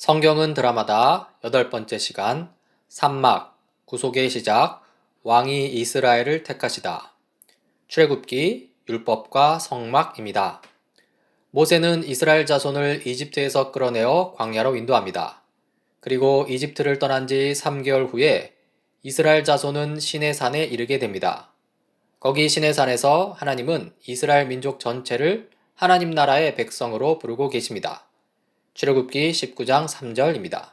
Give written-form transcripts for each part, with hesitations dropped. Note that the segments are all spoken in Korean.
성경은 드라마다 8번째 시간, 산막, 구속의 시작, 왕이 이스라엘을 택하시다. 출애굽기, 율법과 성막입니다. 모세는 이스라엘 자손을 이집트에서 끌어내어 광야로 인도합니다. 그리고 이집트를 떠난 지 3개월 후에 이스라엘 자손은 시내산에 이르게 됩니다. 거기 시내산에서 하나님은 이스라엘 민족 전체를 하나님 나라의 백성으로 부르고 계십니다. 출애굽기 19장 3절입니다.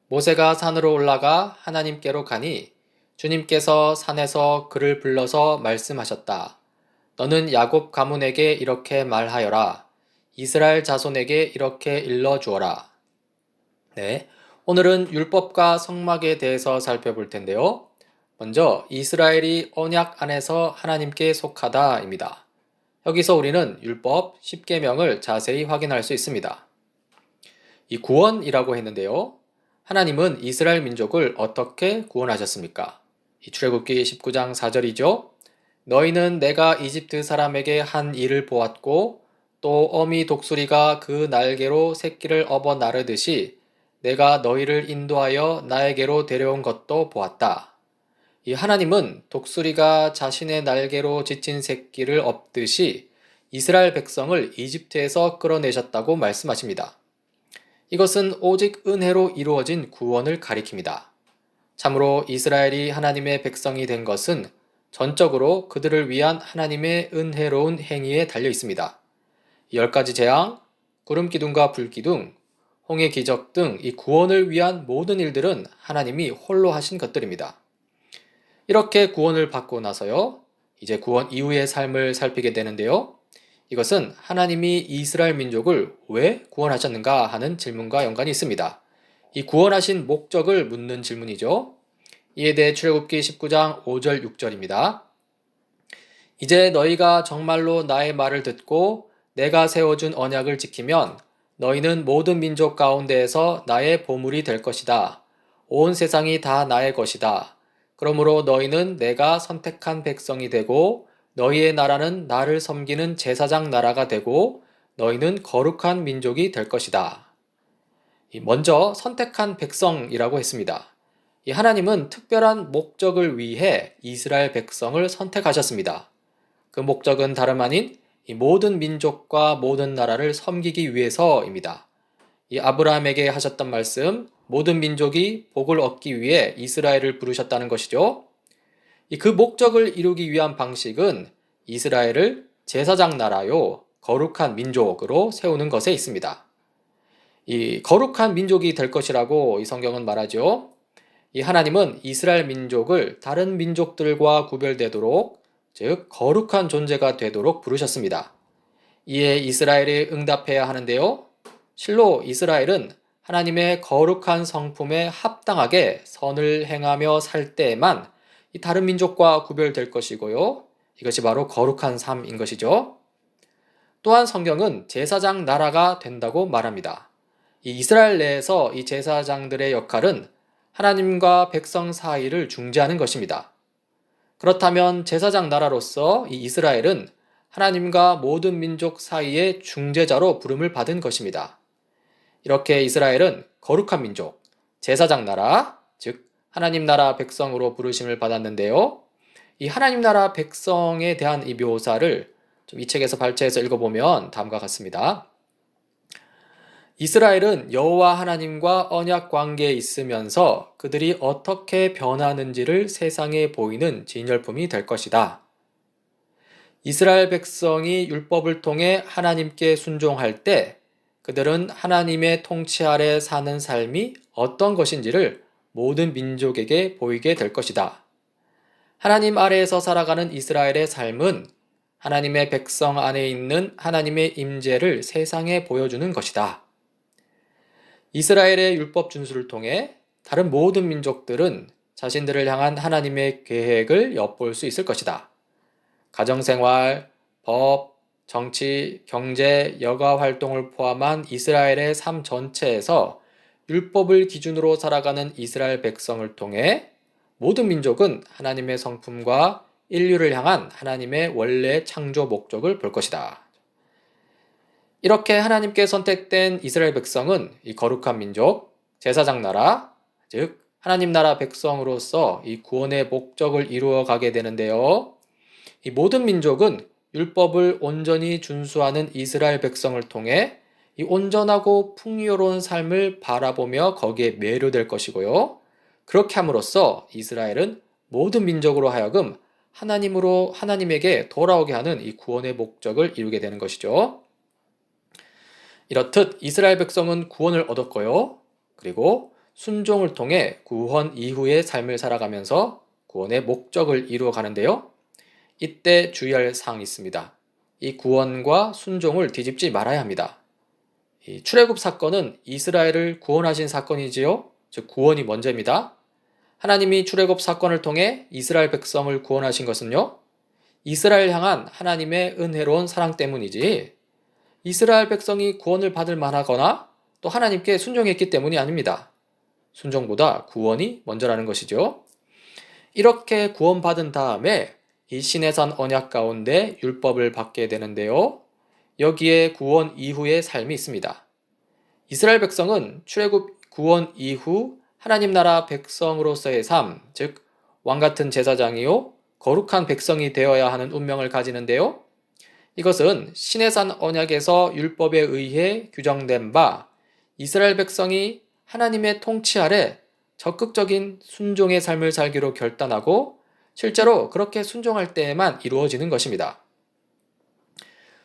모세가 산으로 올라가 하나님께로 가니 주님께서 산에서 그를 불러서 말씀하셨다. 너는 야곱 가문에게 이렇게 말하여라. 이스라엘 자손에게 이렇게 일러주어라. 네, 오늘은 율법과 성막에 대해서 살펴볼 텐데요. 먼저 이스라엘이 언약 안에서 하나님께 속하다입니다. 여기서 우리는 율법 10계명을 자세히 확인할 수 있습니다. 이 구원이라고 했는데요. 하나님은 이스라엘 민족을 어떻게 구원하셨습니까? 이 출애굽기 19장 4절이죠. 너희는 내가 이집트 사람에게 한 일을 보았고 또 어미 독수리가 그 날개로 새끼를 업어 나르듯이 내가 너희를 인도하여 나에게로 데려온 것도 보았다. 이 하나님은 독수리가 자신의 날개로 지친 새끼를 업듯이 이스라엘 백성을 이집트에서 끌어내셨다고 말씀하십니다. 이것은 오직 은혜로 이루어진 구원을 가리킵니다. 참으로 이스라엘이 하나님의 백성이 된 것은 전적으로 그들을 위한 하나님의 은혜로운 행위에 달려 있습니다. 10가지 재앙, 구름기둥과 불기둥, 홍해 기적 등 이 구원을 위한 모든 일들은 하나님이 홀로 하신 것들입니다. 이렇게 구원을 받고 나서요, 이제 구원 이후의 삶을 살피게 되는데요. 이것은 하나님이 이스라엘 민족을 왜 구원하셨는가 하는 질문과 연관이 있습니다. 이 구원하신 목적을 묻는 질문이죠. 이에 대해 출애굽기 19장 5절 6절입니다. 이제 너희가 정말로 나의 말을 듣고 내가 세워준 언약을 지키면 너희는 모든 민족 가운데에서 나의 보물이 될 것이다. 온 세상이 다 나의 것이다. 그러므로 너희는 내가 선택한 백성이 되고 너희의 나라는 나를 섬기는 제사장 나라가 되고 너희는 거룩한 민족이 될 것이다. 먼저 선택한 백성이라고 했습니다. 하나님은 특별한 목적을 위해 이스라엘 백성을 선택하셨습니다. 그 목적은 다름 아닌 모든 민족과 모든 나라를 섬기기 위해서입니다. 아브라함에게 하셨던 말씀, 모든 민족이 복을 얻기 위해 이스라엘을 부르셨다는 것이죠. 그 목적을 이루기 위한 방식은 이스라엘을 제사장 나라요, 거룩한 민족으로 세우는 것에 있습니다. 이 거룩한 민족이 될 것이라고 이 성경은 말하죠. 이 하나님은 이스라엘 민족을 다른 민족들과 구별되도록, 즉 거룩한 존재가 되도록 부르셨습니다. 이에 이스라엘이 응답해야 하는데요. 실로 이스라엘은 하나님의 거룩한 성품에 합당하게 선을 행하며 살 때에만 이 다른 민족과 구별될 것이고요. 이것이 바로 거룩한 삶인 것이죠. 또한 성경은 제사장 나라가 된다고 말합니다. 이 이스라엘 내에서 이 제사장들의 역할은 하나님과 백성 사이를 중재하는 것입니다. 그렇다면 제사장 나라로서 이 이스라엘은 하나님과 모든 민족 사이의 중재자로 부름을 받은 것입니다. 이렇게 이스라엘은 거룩한 민족, 제사장 나라, 즉 하나님 나라 백성으로 부르심을 받았는데요. 이 하나님 나라 백성에 대한 이 묘사를 좀 이 책에서 발췌해서 읽어보면 다음과 같습니다. 이스라엘은 여호와 하나님과 언약 관계에 있으면서 그들이 어떻게 변하는지를 세상에 보이는 진열품이 될 것이다. 이스라엘 백성이 율법을 통해 하나님께 순종할 때 그들은 하나님의 통치 아래 사는 삶이 어떤 것인지를 모든 민족에게 보이게 될 것이다. 하나님 아래에서 살아가는 이스라엘의 삶은 하나님의 백성 안에 있는 하나님의 임재를 세상에 보여주는 것이다. 이스라엘의 율법 준수를 통해 다른 모든 민족들은 자신들을 향한 하나님의 계획을 엿볼 수 있을 것이다. 가정생활, 법, 정치, 경제, 여가 활동을 포함한 이스라엘의 삶 전체에서 율법을 기준으로 살아가는 이스라엘 백성을 통해 모든 민족은 하나님의 성품과 인류를 향한 하나님의 원래 창조 목적을 볼 것이다. 이렇게 하나님께 선택된 이스라엘 백성은 이 거룩한 민족, 제사장 나라, 즉 하나님 나라 백성으로서 이 구원의 목적을 이루어 가게 되는데요. 이 모든 민족은 율법을 온전히 준수하는 이스라엘 백성을 통해 이 온전하고 풍요로운 삶을 바라보며 거기에 매료될 것이고요. 그렇게 함으로써 이스라엘은 모든 민족으로 하여금 하나님에게 돌아오게 하는 이 구원의 목적을 이루게 되는 것이죠. 이렇듯 이스라엘 백성은 구원을 얻었고요. 그리고 순종을 통해 구원 이후의 삶을 살아가면서 구원의 목적을 이루어 가는데요. 이때 주의할 사항이 있습니다. 이 구원과 순종을 뒤집지 말아야 합니다. 이 출애굽 사건은 이스라엘을 구원하신 사건이지요. 즉 구원이 먼저입니다. 하나님이 출애굽 사건을 통해 이스라엘 백성을 구원하신 것은요. 이스라엘 향한 하나님의 은혜로운 사랑 때문이지 이스라엘 백성이 구원을 받을 만하거나 또 하나님께 순종했기 때문이 아닙니다. 순종보다 구원이 먼저라는 것이죠. 이렇게 구원받은 다음에 이 시내산 언약 가운데 율법을 받게 되는데요. 여기에 구원 이후의 삶이 있습니다. 이스라엘 백성은 출애굽 구원 이후 하나님 나라 백성으로서의 삶, 즉 왕같은 제사장이요 거룩한 백성이 되어야 하는 운명을 가지는데요. 이것은 시내산 언약에서 율법에 의해 규정된 바 이스라엘 백성이 하나님의 통치 아래 적극적인 순종의 삶을 살기로 결단하고 실제로 그렇게 순종할 때에만 이루어지는 것입니다.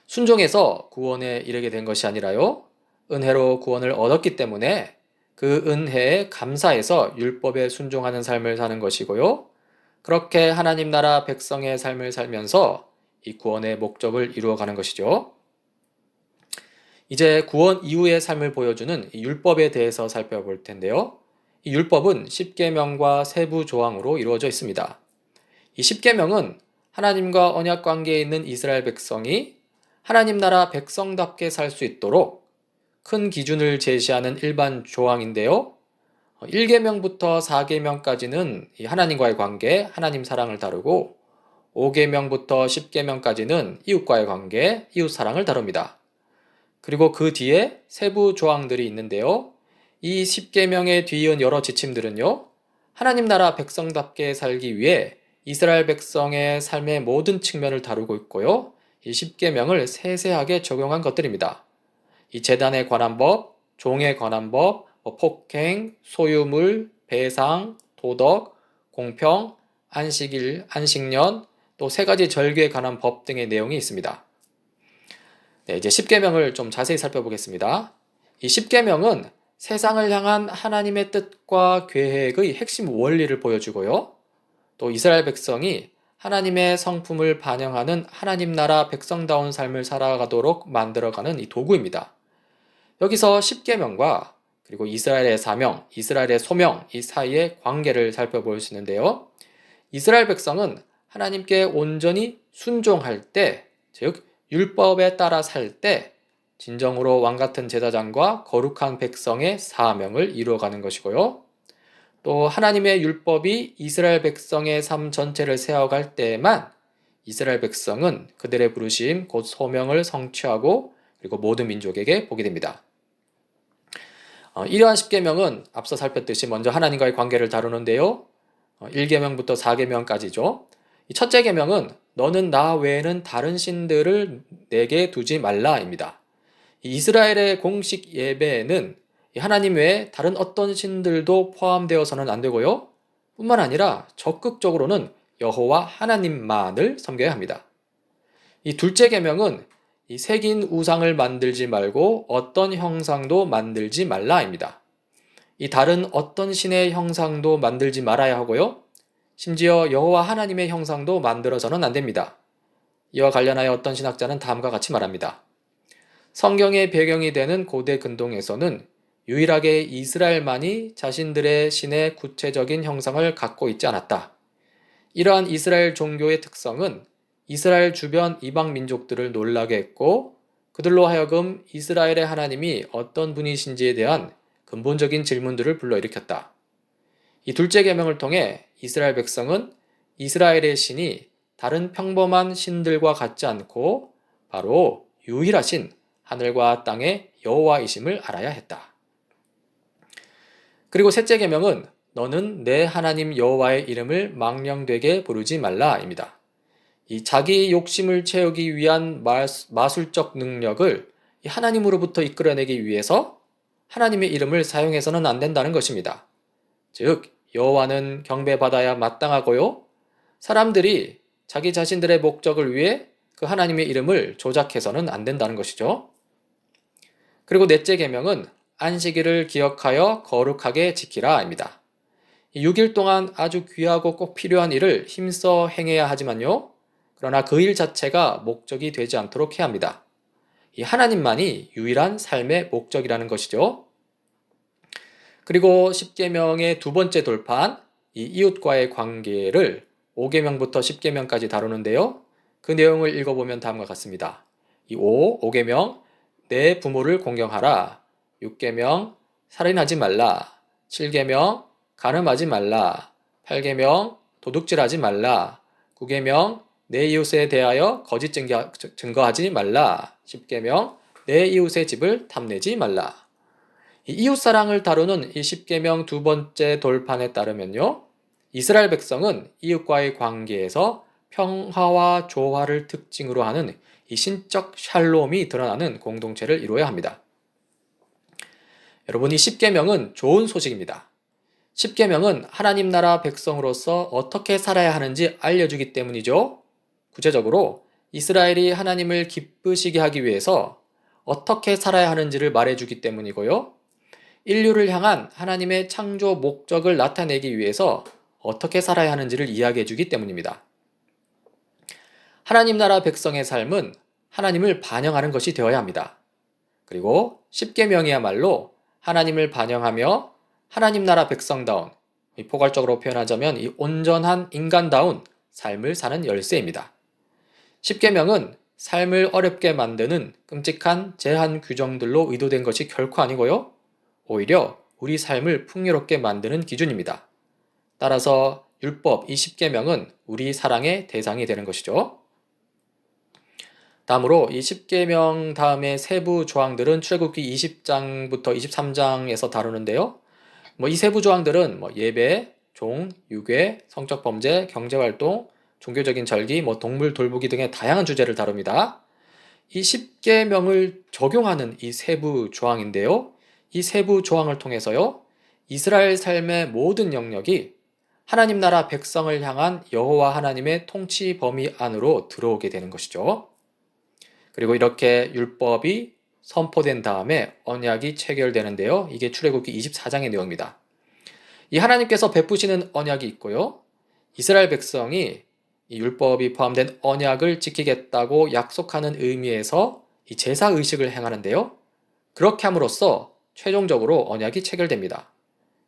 순종해서 구원에 이르게 된 것이 아니라요. 은혜로 구원을 얻었기 때문에 그 은혜에 감사해서 율법에 순종하는 삶을 사는 것이고요. 그렇게 하나님 나라 백성의 삶을 살면서 이 구원의 목적을 이루어가는 것이죠. 이제 구원 이후의 삶을 보여주는 이 율법에 대해서 살펴볼 텐데요. 이 율법은 십계명과 세부 조항으로 이루어져 있습니다. 이 십계명은 하나님과 언약 관계에 있는 이스라엘 백성이 하나님 나라 백성답게 살 수 있도록 큰 기준을 제시하는 일반 조항인데요. 1계명부터 4계명까지는 하나님과의 관계, 하나님 사랑을 다루고 5계명부터 10계명까지는 이웃과의 관계, 이웃 사랑을 다룹니다. 그리고 그 뒤에 세부 조항들이 있는데요. 이 10계명에 뒤이은 여러 지침들은요. 하나님 나라 백성답게 살기 위해 이스라엘 백성의 삶의 모든 측면을 다루고 있고요. 이 10계명을 세세하게 적용한 것들입니다. 이 제단에 관한 법, 종에 관한 법, 폭행, 소유물, 배상, 도덕, 공평, 안식일, 안식년, 또 3가지 절기에 관한 법 등의 내용이 있습니다. 네, 이제 10계명을 좀 자세히 살펴보겠습니다. 이 10계명은 세상을 향한 하나님의 뜻과 계획의 핵심 원리를 보여주고요. 또 이스라엘 백성이 하나님의 성품을 반영하는 하나님 나라 백성다운 삶을 살아가도록 만들어가는 이 도구입니다. 여기서 10계명과 그리고 이스라엘의 사명, 이스라엘의 소명 이 사이의 관계를 살펴볼 수 있는데요. 이스라엘 백성은 하나님께 온전히 순종할 때, 즉 율법에 따라 살 때 진정으로 왕같은 제사장과 거룩한 백성의 사명을 이루어가는 것이고요. 또 하나님의 율법이 이스라엘 백성의 삶 전체를 세워갈 때에만 이스라엘 백성은 그들의 부르심 곧 소명을 성취하고 그리고 모든 민족에게 보게 됩니다. 이러한 10계명은 앞서 살폈듯이 먼저 하나님과의 관계를 다루는데요. 1계명부터 4계명까지죠. 이 첫째 계명은 너는 나 외에는 다른 신들을 내게 두지 말라입니다. 이스라엘의 공식 예배에는 하나님 외에 다른 어떤 신들도 포함되어서는 안 되고요. 뿐만 아니라 적극적으로는 여호와 하나님만을 섬겨야 합니다. 이 둘째 계명은 이 새긴 우상을 만들지 말고 어떤 형상도 만들지 말라입니다. 이 다른 어떤 신의 형상도 만들지 말아야 하고요. 심지어 여호와 하나님의 형상도 만들어서는 안 됩니다. 이와 관련하여 어떤 신학자는 다음과 같이 말합니다. 성경의 배경이 되는 고대 근동에서는 유일하게 이스라엘만이 자신들의 신의 구체적인 형상을 갖고 있지 않았다. 이러한 이스라엘 종교의 특성은 이스라엘 주변 이방 민족들을 놀라게 했고 그들로 하여금 이스라엘의 하나님이 어떤 분이신지에 대한 근본적인 질문들을 불러일으켰다. 이 둘째 계명을 통해 이스라엘 백성은 이스라엘의 신이 다른 평범한 신들과 같지 않고 바로 유일하신 하늘과 땅의 여호와이심을 알아야 했다. 그리고 셋째 계명은 너는 내 하나님 여호와의 이름을 망령되게 부르지 말라입니다. 이 자기 욕심을 채우기 위한 마술적 능력을 하나님으로부터 이끌어내기 위해서 하나님의 이름을 사용해서는 안 된다는 것입니다. 즉, 여호와는 경배받아야 마땅하고요. 사람들이 자기 자신들의 목적을 위해 그 하나님의 이름을 조작해서는 안 된다는 것이죠. 그리고 넷째 계명은 안식일을 기억하여 거룩하게 지키라입니다. 6일 동안 아주 귀하고 꼭 필요한 일을 힘써 행해야 하지만요. 그러나 그 일 자체가 목적이 되지 않도록 해야 합니다. 이 하나님만이 유일한 삶의 목적이라는 것이죠. 그리고 10계명의 두 번째 돌판, 이 이웃과의 관계를 5계명부터 10계명까지 다루는데요. 그 내용을 읽어보면 다음과 같습니다. 이 5계명, 내 부모를 공경하라. 6계명, 살인하지 말라. 7계명, 간음하지 말라. 8계명, 도둑질하지 말라. 9계명, 내 이웃에 대하여 거짓 증거하지 말라. 10계명, 내 이웃의 집을 탐내지 말라. 이 이웃사랑을 다루는 이 10계명 두 번째 돌판에 따르면요. 이스라엘 백성은 이웃과의 관계에서 평화와 조화를 특징으로 하는 이 신적 샬롬이 드러나는 공동체를 이루어야 합니다. 여러분, 이 10계명은 좋은 소식입니다. 10계명은 하나님 나라 백성으로서 어떻게 살아야 하는지 알려주기 때문이죠. 구체적으로 이스라엘이 하나님을 기쁘시게 하기 위해서 어떻게 살아야 하는지를 말해주기 때문이고요. 인류를 향한 하나님의 창조 목적을 나타내기 위해서 어떻게 살아야 하는지를 이야기해주기 때문입니다. 하나님 나라 백성의 삶은 하나님을 반영하는 것이 되어야 합니다. 그리고 10계명이야말로 하나님을 반영하며 하나님 나라 백성다운, 포괄적으로 표현하자면 이 온전한 인간다운 삶을 사는 열쇠입니다. 10계명은 삶을 어렵게 만드는 끔찍한 제한 규정들로 의도된 것이 결코 아니고요. 오히려 우리 삶을 풍요롭게 만드는 기준입니다. 따라서 율법 이 10계명은 우리 사랑의 대상이 되는 것이죠. 다음으로 이 10계명 다음의 세부 조항들은 출애굽기 20장부터 23장에서 다루는데요. 이 세부 조항들은 예배, 종, 유괴, 성적 범죄, 경제활동, 종교적인 절기, 동물 돌보기 등의 다양한 주제를 다룹니다. 이 10계명을 적용하는 이 세부 조항인데요. 이 세부 조항을 통해서요. 이스라엘 삶의 모든 영역이 하나님 나라 백성을 향한 여호와 하나님의 통치 범위 안으로 들어오게 되는 것이죠. 그리고 이렇게 율법이 선포된 다음에 언약이 체결되는데요. 이게 출애굽기 24장의 내용입니다. 이 하나님께서 베푸시는 언약이 있고요. 이스라엘 백성이 이 율법이 포함된 언약을 지키겠다고 약속하는 의미에서 이 제사 의식을 행하는데요. 그렇게 함으로써 최종적으로 언약이 체결됩니다.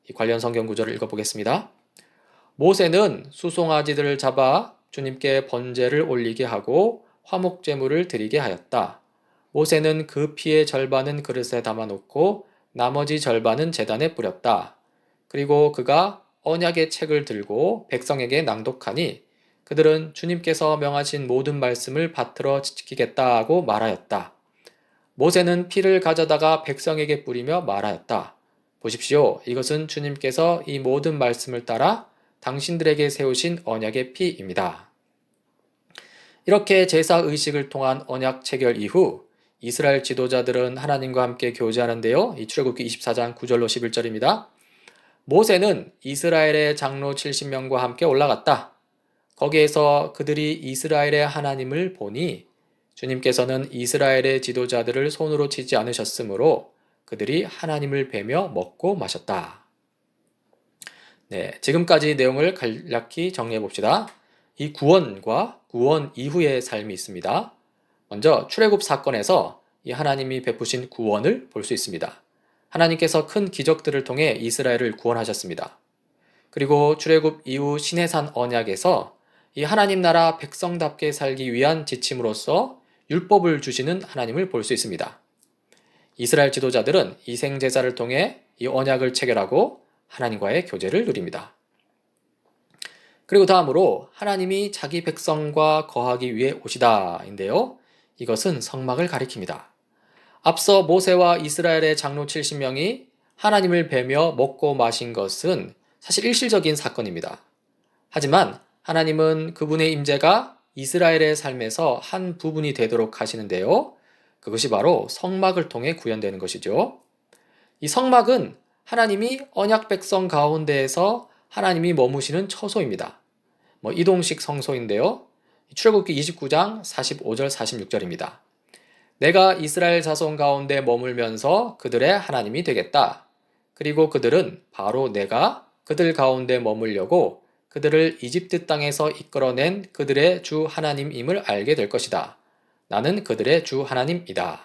이 관련 성경 구절을 읽어보겠습니다. 모세는 수송아지들을 잡아 주님께 번제를 올리게 하고 화목제물을 드리게 하였다. 모세는 그 피의 절반은 그릇에 담아놓고 나머지 절반은 제단에 뿌렸다. 그리고 그가 언약의 책을 들고 백성에게 낭독하니 그들은 주님께서 명하신 모든 말씀을 받들어 지키겠다고 말하였다. 모세는 피를 가져다가 백성에게 뿌리며 말하였다. 보십시오. 이것은 주님께서 이 모든 말씀을 따라 당신들에게 세우신 언약의 피입니다. 이렇게 제사 의식을 통한 언약 체결 이후 이스라엘 지도자들은 하나님과 함께 교제하는데요. 이 출애굽기 24장 9절로 11절입니다. 모세는 이스라엘의 장로 70명과 함께 올라갔다. 거기에서 그들이 이스라엘의 하나님을 보니 주님께서는 이스라엘의 지도자들을 손으로 치지 않으셨으므로 그들이 하나님을 뵈며 먹고 마셨다. 네, 지금까지 내용을 간략히 정리해 봅시다. 이 구원과 구원 이후의 삶이 있습니다. 먼저 출애굽 사건에서 이 하나님이 베푸신 구원을 볼 수 있습니다. 하나님께서 큰 기적들을 통해 이스라엘을 구원하셨습니다. 그리고 출애굽 이후 시내산 언약에서 이 하나님 나라 백성답게 살기 위한 지침으로서 율법을 주시는 하나님을 볼 수 있습니다. 이스라엘 지도자들은 이생제사를 통해 이 언약을 체결하고 하나님과의 교제를 누립니다. 그리고 다음으로 하나님이 자기 백성과 거하기 위해 오시다인데요. 이것은 성막을 가리킵니다. 앞서 모세와 이스라엘의 장로 70명이 하나님을 뵈며 먹고 마신 것은 사실 일시적인 사건입니다. 하지만 하나님은 그분의 임재가 이스라엘의 삶에서 한 부분이 되도록 하시는데요. 그것이 바로 성막을 통해 구현되는 것이죠. 이 성막은 하나님이 언약 백성 가운데에서 하나님이 머무시는 처소입니다. 이동식 성소인데요. 출애굽기 29장 45절 46절입니다. 내가 이스라엘 자손 가운데 머물면서 그들의 하나님이 되겠다. 그리고 그들은 바로 내가 그들 가운데 머물려고 그들을 이집트 땅에서 이끌어낸 그들의 주 하나님임을 알게 될 것이다. 나는 그들의 주 하나님이다.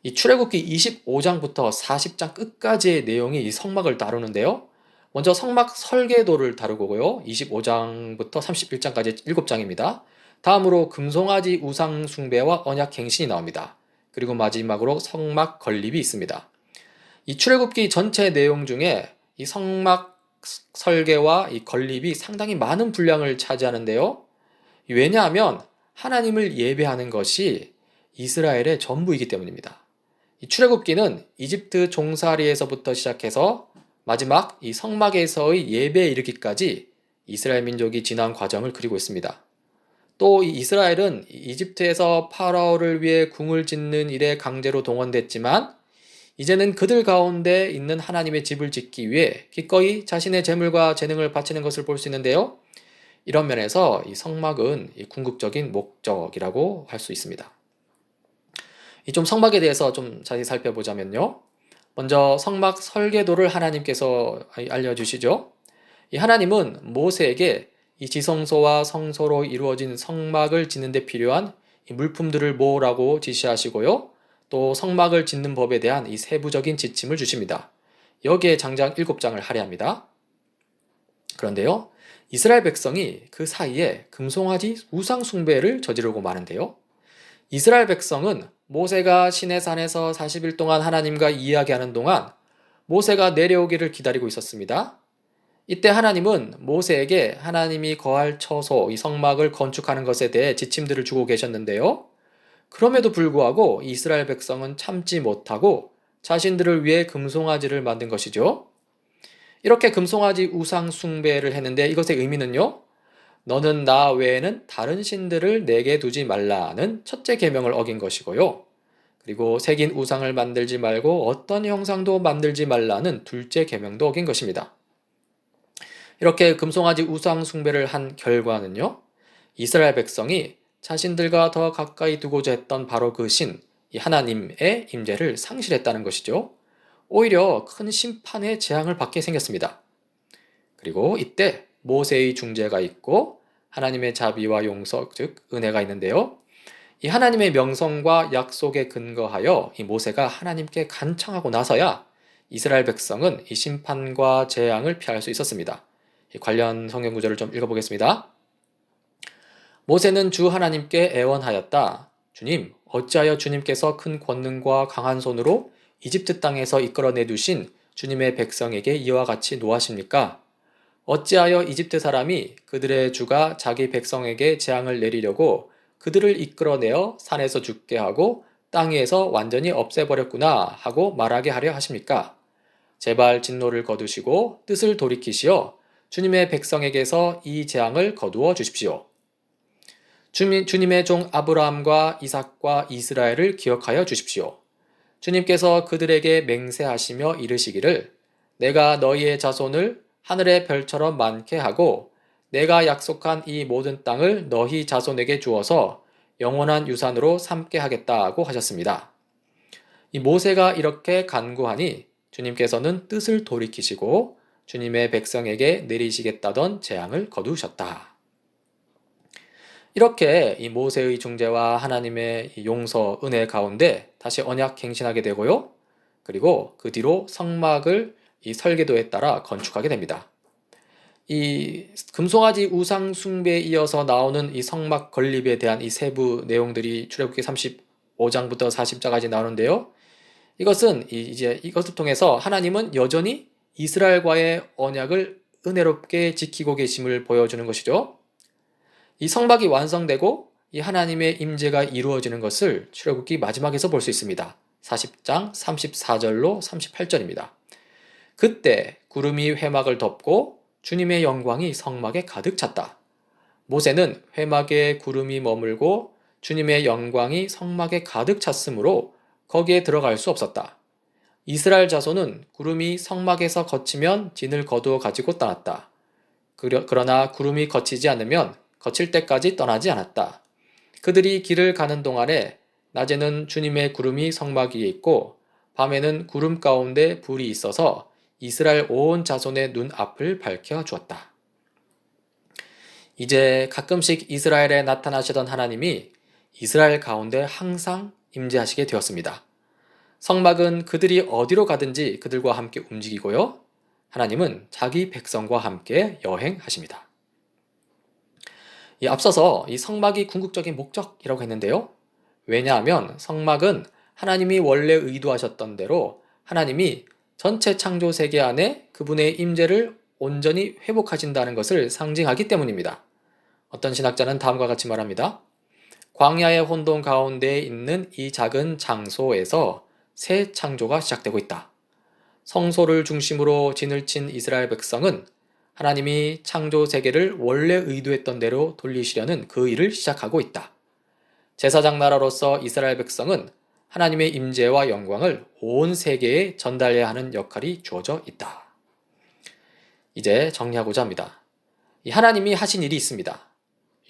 이 출애굽기 25장부터 40장 끝까지의 내용이 이 성막을 다루는데요. 먼저 성막 설계도를 다루고요. 25장부터 31장까지 7장입니다. 다음으로 금송아지 우상 숭배와 언약 갱신이 나옵니다. 그리고 마지막으로 성막 건립이 있습니다. 이 출애굽기 전체 내용 중에 이 성막 설계와 이 건립이 상당히 많은 분량을 차지하는데요. 왜냐하면 하나님을 예배하는 것이 이스라엘의 전부이기 때문입니다. 이 출애굽기는 이집트 종살이에서부터 시작해서 마지막 이 성막에서의 예배에 이르기까지 이스라엘 민족이 지난 과정을 그리고 있습니다. 또 이 이스라엘은 이집트에서 파라오를 위해 궁을 짓는 일에 강제로 동원됐지만 이제는 그들 가운데 있는 하나님의 집을 짓기 위해 기꺼이 자신의 재물과 재능을 바치는 것을 볼 수 있는데요. 이런 면에서 이 성막은 이 궁극적인 목적이라고 할 수 있습니다. 이 좀 성막에 대해서 좀 자세히 살펴보자면요. 먼저 성막 설계도를 하나님께서 알려주시죠. 이 하나님은 모세에게 이 지성소와 성소로 이루어진 성막을 짓는 데 필요한 이 물품들을 모으라고 지시하시고요. 또 성막을 짓는 법에 대한 이 세부적인 지침을 주십니다. 여기에 장장 7장을 할애합니다. 그런데요. 이스라엘 백성이 그 사이에 금송아지 우상 숭배를 저지르고 마는데요. 이스라엘 백성은 모세가 시내산에서 40일 동안 하나님과 이야기하는 동안 모세가 내려오기를 기다리고 있었습니다. 이때 하나님은 모세에게 하나님이 거할 처소, 이 성막을 건축하는 것에 대해 지침들을 주고 계셨는데요. 그럼에도 불구하고 이스라엘 백성은 참지 못하고 자신들을 위해 금송아지를 만든 것이죠. 이렇게 금송아지 우상 숭배를 했는데 이것의 의미는요. 너는 나 외에는 다른 신들을 내게 두지 말라는 첫째 계명을 어긴 것이고요. 그리고 새긴 우상을 만들지 말고 어떤 형상도 만들지 말라는 둘째 계명도 어긴 것입니다. 이렇게 금송아지 우상 숭배를 한 결과는요. 이스라엘 백성이 자신들과 더 가까이 두고자 했던 바로 그 신, 이 하나님의 임재를 상실했다는 것이죠. 오히려 큰 심판의 재앙을 받게 생겼습니다. 그리고 이때 모세의 중재가 있고 하나님의 자비와 용서, 즉 은혜가 있는데요. 이 하나님의 명성과 약속에 근거하여 이 모세가 하나님께 간청하고 나서야 이스라엘 백성은 이 심판과 재앙을 피할 수 있었습니다. 관련 성경 구절을 좀 읽어보겠습니다. 모세는 주 하나님께 애원하였다. 주님, 어찌하여 주님께서 큰 권능과 강한 손으로 이집트 땅에서 이끌어내 두신 주님의 백성에게 이와 같이 노하십니까? 어찌하여 이집트 사람이 그들의 주가 자기 백성에게 재앙을 내리려고 그들을 이끌어내어 산에서 죽게 하고 땅 위에서 완전히 없애버렸구나 하고 말하게 하려 하십니까? 제발 진노를 거두시고 뜻을 돌이키시어 주님의 백성에게서 이 재앙을 거두어 주십시오. 주님의 종 아브라함과 이삭과 이스라엘을 기억하여 주십시오. 주님께서 그들에게 맹세하시며 이르시기를 내가 너희의 자손을 하늘의 별처럼 많게 하고 내가 약속한 이 모든 땅을 너희 자손에게 주어서 영원한 유산으로 삼게 하겠다고 하셨습니다. 이 모세가 이렇게 간구하니 주님께서는 뜻을 돌이키시고 주님의 백성에게 내리시겠다던 재앙을 거두셨다. 이렇게 이 모세의 중재와 하나님의 용서, 은혜 가운데 다시 언약 갱신하게 되고요. 그리고 그 뒤로 성막을 이 설계도에 따라 건축하게 됩니다. 이 금송아지 우상 숭배에 이어서 나오는 이 성막 건립에 대한 이 세부 내용들이 출애굽기 35장부터 40장까지 나오는데요. 이것은 이제 이것을 통해서 하나님은 여전히 이스라엘과의 언약을 은혜롭게 지키고 계심을 보여주는 것이죠. 이 성막이 완성되고 이 하나님의 임재가 이루어지는 것을 출애굽기 마지막에서 볼 수 있습니다. 40장 34절로 38절입니다. 그때 구름이 회막을 덮고 주님의 영광이 성막에 가득 찼다. 모세는 회막에 구름이 머물고 주님의 영광이 성막에 가득 찼으므로 거기에 들어갈 수 없었다. 이스라엘 자손은 구름이 성막에서 거치면 진을 거두어 가지고 떠났다. 그러나 구름이 거치지 않으면 거칠 때까지 떠나지 않았다. 그들이 길을 가는 동안에 낮에는 주님의 구름이 성막 위에 있고 밤에는 구름 가운데 불이 있어서 이스라엘 온 자손의 눈 앞을 밝혀 주었다. 이제 가끔씩 이스라엘에 나타나시던 하나님이 이스라엘 가운데 항상 임재하시게 되었습니다. 성막은 그들이 어디로 가든지 그들과 함께 움직이고요. 하나님은 자기 백성과 함께 여행하십니다. 앞서서 이 성막이 궁극적인 목적이라고 했는데요. 왜냐하면 성막은 하나님이 원래 의도하셨던 대로 하나님이 전체 창조 세계 안에 그분의 임재를 온전히 회복하신다는 것을 상징하기 때문입니다. 어떤 신학자는 다음과 같이 말합니다. 광야의 혼돈 가운데 있는 이 작은 장소에서 새 창조가 시작되고 있다. 성소를 중심으로 진을 친 이스라엘 백성은 하나님이 창조 세계를 원래 의도했던 대로 돌리시려는 그 일을 시작하고 있다. 제사장 나라로서 이스라엘 백성은 하나님의 임재와 영광을 온 세계에 전달해야 하는 역할이 주어져 있다. 이제 정리하고자 합니다. 이 하나님이 하신 일이 있습니다.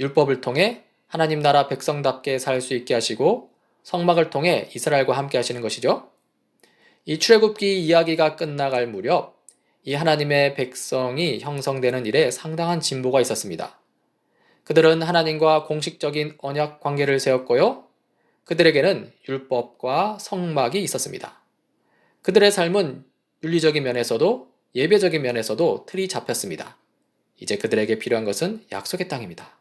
율법을 통해 하나님 나라 백성답게 살 수 있게 하시고 성막을 통해 이스라엘과 함께 하시는 것이죠. 이 출애굽기 이야기가 끝나갈 무렵 이 하나님의 백성이 형성되는 일에 상당한 진보가 있었습니다. 그들은 하나님과 공식적인 언약 관계를 세웠고요. 그들에게는 율법과 성막이 있었습니다. 그들의 삶은 윤리적인 면에서도 예배적인 면에서도 틀이 잡혔습니다. 이제 그들에게 필요한 것은 약속의 땅입니다.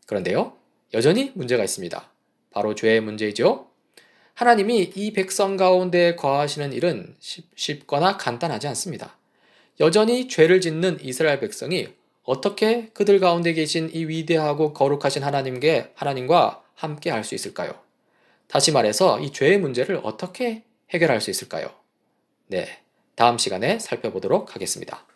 그런데요, 여전히 문제가 있습니다. 바로 죄의 문제이죠. 하나님이 이 백성 가운데 거하시는 일은 쉽거나 간단하지 않습니다. 여전히 죄를 짓는 이스라엘 백성이 어떻게 그들 가운데 계신 이 위대하고 거룩하신 하나님과 함께 할 수 있을까요? 다시 말해서 이 죄의 문제를 어떻게 해결할 수 있을까요? 네, 다음 시간에 살펴보도록 하겠습니다.